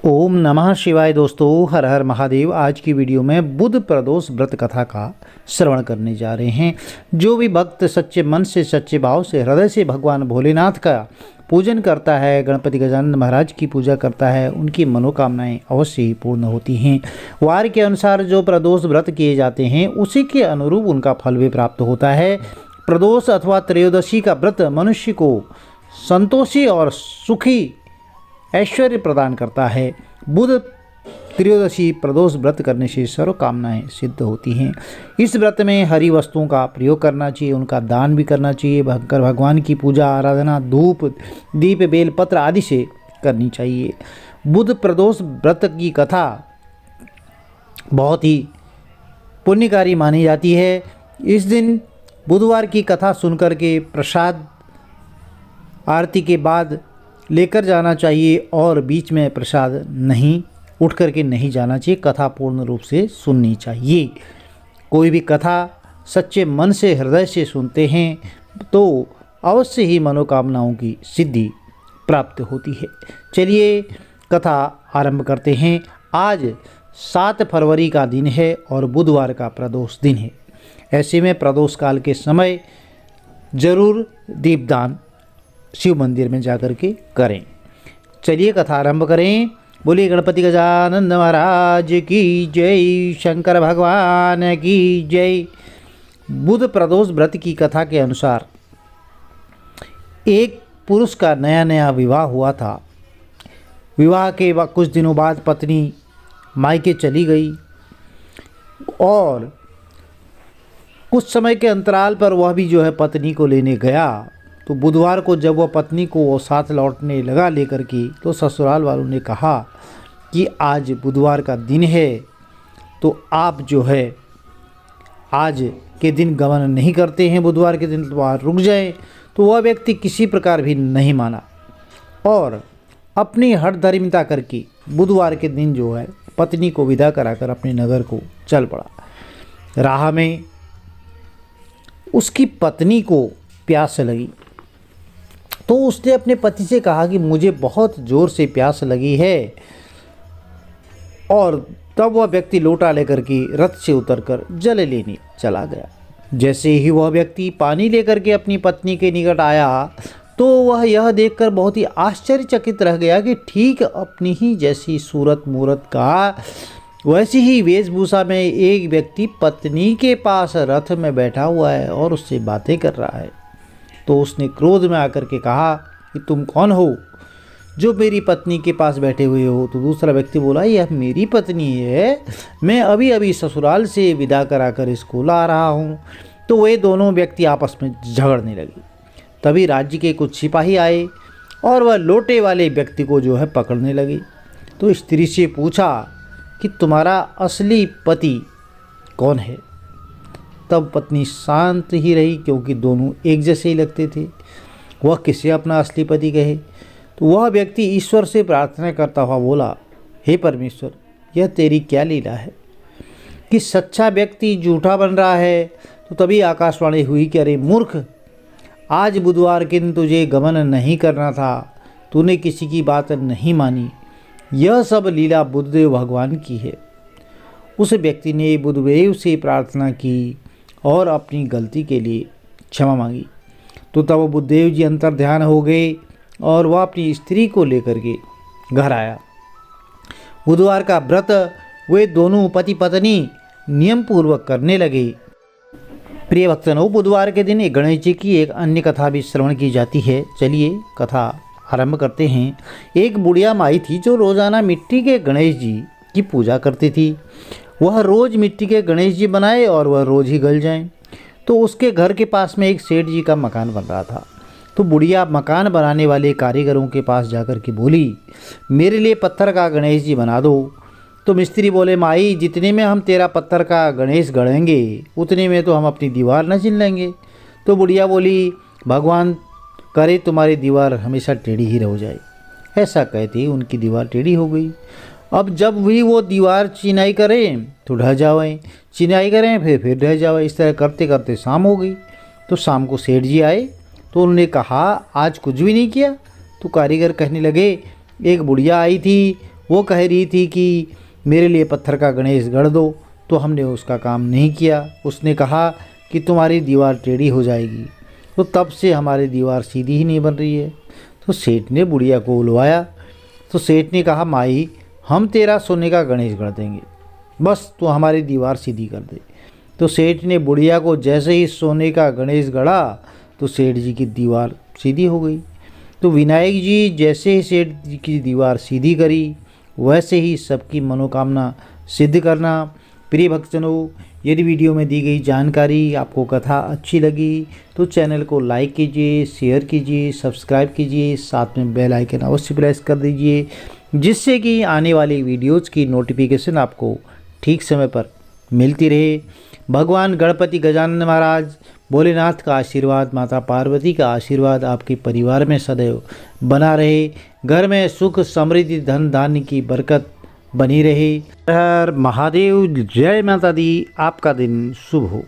ओम नमः शिवाय। दोस्तों, हर हर महादेव। आज की वीडियो में बुध प्रदोष व्रत कथा का श्रवण करने जा रहे हैं। जो भी भक्त सच्चे मन से, सच्चे भाव से, हृदय से भगवान भोलेनाथ का पूजन करता है, गणपति गजानन महाराज की पूजा करता है, उनकी मनोकामनाएं अवश्य ही पूर्ण होती हैं। वार के अनुसार जो प्रदोष व्रत किए जाते हैं उसी के अनुरूप उनका फल भी प्राप्त होता है। प्रदोष अथवा त्रयोदशी का व्रत मनुष्य को संतोषी और सुखी ऐश्वर्य प्रदान करता है। बुध त्रयोदशी प्रदोष व्रत करने से सर्व कामनाएं सिद्ध होती हैं। इस व्रत में हरी वस्तुओं का प्रयोग करना चाहिए, उनका दान भी करना चाहिए। भगवान की पूजा आराधना धूप दीप बेलपत्र आदि से करनी चाहिए। बुध प्रदोष व्रत की कथा बहुत ही पुण्यकारी मानी जाती है। इस दिन बुधवार की कथा सुनकर के प्रसाद आरती के बाद लेकर जाना चाहिए और बीच में प्रसाद नहीं उठ करके नहीं जाना चाहिए। कथा पूर्ण रूप से सुननी चाहिए। कोई भी कथा सच्चे मन से, हृदय से सुनते हैं तो अवश्य ही मनोकामनाओं की सिद्धि प्राप्त होती है। चलिए कथा आरंभ करते हैं। आज 7 फरवरी का दिन है और बुधवार का प्रदोष दिन है। ऐसे में प्रदोष काल के समय जरूर दीपदान शिव मंदिर में जाकर के करें। चलिए कथा आरंभ करें। बोलिए गणपति गजानन महाराज की जय, शंकर भगवान की जय। बुध प्रदोष व्रत की कथा के अनुसार एक पुरुष का नया नया विवाह हुआ था। विवाह के कुछ दिनों बाद पत्नी मायके चली गई और कुछ समय के अंतराल पर वह भी पत्नी को लेने गया। तो बुधवार को जब वह पत्नी को वो साथ लौटने लगा लेकर के, तो ससुराल वालों ने कहा कि आज बुधवार का दिन है तो आप आज के दिन गमन नहीं करते हैं, बुधवार के दिन तो आप रुक जाएं। तो वह व्यक्ति किसी प्रकार भी नहीं माना और अपनी हठधर्मिता करके बुधवार के दिन पत्नी को विदा कराकर अपने नगर को चल पड़ा। राह में उसकी पत्नी को प्यास लगी तो उसने अपने पति से कहा कि मुझे बहुत ज़ोर से प्यास लगी है। और तब वह व्यक्ति लोटा लेकर के रथ से उतरकर जल लेने चला गया। जैसे ही वह व्यक्ति पानी लेकर के अपनी पत्नी के निकट आया तो वह यह देखकर बहुत ही आश्चर्यचकित रह गया कि ठीक अपनी ही जैसी सूरत मूरत का, वैसी ही वेशभूषा में एक व्यक्ति पत्नी के पास रथ में बैठा हुआ है और उससे बातें कर रहा है। तो उसने क्रोध में आकर के कहा कि तुम कौन हो जो मेरी पत्नी के पास बैठे हुए हो। तो दूसरा व्यक्ति बोला, यह मेरी पत्नी है, मैं अभी अभी ससुराल से विदा कराकर इसको ला रहा हूँ। तो वे दोनों व्यक्ति आपस में झगड़ने लगे। तभी राज्य के कुछ सिपाही आए और वह लोटे वाले व्यक्ति को पकड़ने लगे। तो स्त्री से पूछा कि तुम्हारा असली पति कौन है। तब पत्नी शांत ही रही क्योंकि दोनों एक जैसे ही लगते थे। वह किसे अपना असली पति कहे। तो वह व्यक्ति ईश्वर से प्रार्थना करता हुआ बोला, हे परमेश्वर, यह तेरी क्या लीला है कि सच्चा व्यक्ति झूठा बन रहा है। तो तभी आकाशवाणी हुई कि अरे मूर्ख, आज बुधवार के दिन तुझे गमन नहीं करना था, तूने किसी की बात नहीं मानी। यह सब लीला बुद्धदेव भगवान की है। उस व्यक्ति ने बुद्धदेव से प्रार्थना की और अपनी गलती के लिए क्षमा मांगी। तो तब बुद्धदेव जी अंतर ध्यान हो गए और वह अपनी स्त्री को लेकर के घर आया। बुधवार का व्रत वे दोनों पति पत्नी नियम पूर्वक करने लगे। प्रिय भक्तों, बुधवार के दिन गणेश जी की एक अन्य कथा भी श्रवण की जाती है। चलिए कथा आरंभ करते हैं। एक बुढ़िया माई थी जो रोजाना मिट्टी के गणेश जी की पूजा करती थी। वह रोज़ मिट्टी के गणेश जी बनाए और वह रोज़ ही गल जाएं। तो उसके घर के पास में एक सेठ जी का मकान बन रहा था। तो बुढ़िया मकान बनाने वाले कारीगरों के पास जाकर के बोली, मेरे लिए पत्थर का गणेश जी बना दो। तो मिस्त्री बोले, माई, जितने में हम तेरा पत्थर का गणेश गढ़ेंगे उतने में तो हम अपनी दीवार न छीन लेंगे। तो बुढ़िया बोली, भगवान करे तुम्हारी दीवार हमेशा टेढ़ी ही रह जाए। ऐसा कहते ही उनकी दीवार टेढ़ी हो गई। अब जब भी वो दीवार चिनाई करें तो ढह जाए, चिनाई करें फिर ढह जाए। इस तरह करते करते शाम हो गई। तो शाम को सेठ जी आए तो उन्होंने कहा, आज कुछ भी नहीं किया। तो कारीगर कहने लगे, एक बुढ़िया आई थी, वो कह रही थी कि मेरे लिए पत्थर का गणेश गढ़ दो, तो हमने उसका काम नहीं किया। उसने कहा कि तुम्हारी दीवार टेढ़ी हो जाएगी, तो तब से हमारी दीवार सीधी ही नहीं बन रही है। तो सेठ ने बुढ़िया को बुलवाया। तो सेठ ने कहा, माई हम तेरा सोने का गणेश गढ़ देंगे, बस तू हमारी दीवार सीधी कर दे। तो सेठ ने बुढ़िया को जैसे ही सोने का गणेश गढ़ा तो सेठ जी की दीवार सीधी हो गई। तो विनायक जी जैसे ही सेठ जी की दीवार सीधी करी, वैसे ही सबकी मनोकामना सिद्ध करना। प्रिय भक्तजनों, यदि वीडियो में दी गई जानकारी आपको कथा अच्छी लगी तो चैनल को लाइक कीजिए, शेयर कीजिए, सब्सक्राइब कीजिए, साथ में बेल आइकन अवश्य प्रेस कर दीजिए, जिससे कि आने वाली वीडियोज़ की नोटिफिकेशन आपको ठीक समय पर मिलती रहे। भगवान गणपति गजानन महाराज, भोलेनाथ का आशीर्वाद, माता पार्वती का आशीर्वाद आपके परिवार में सदैव बना रहे। घर में सुख समृद्धि धन धान्य की बरकत बनी रहे। हर महादेव, जय माता दी। आपका दिन शुभ हो।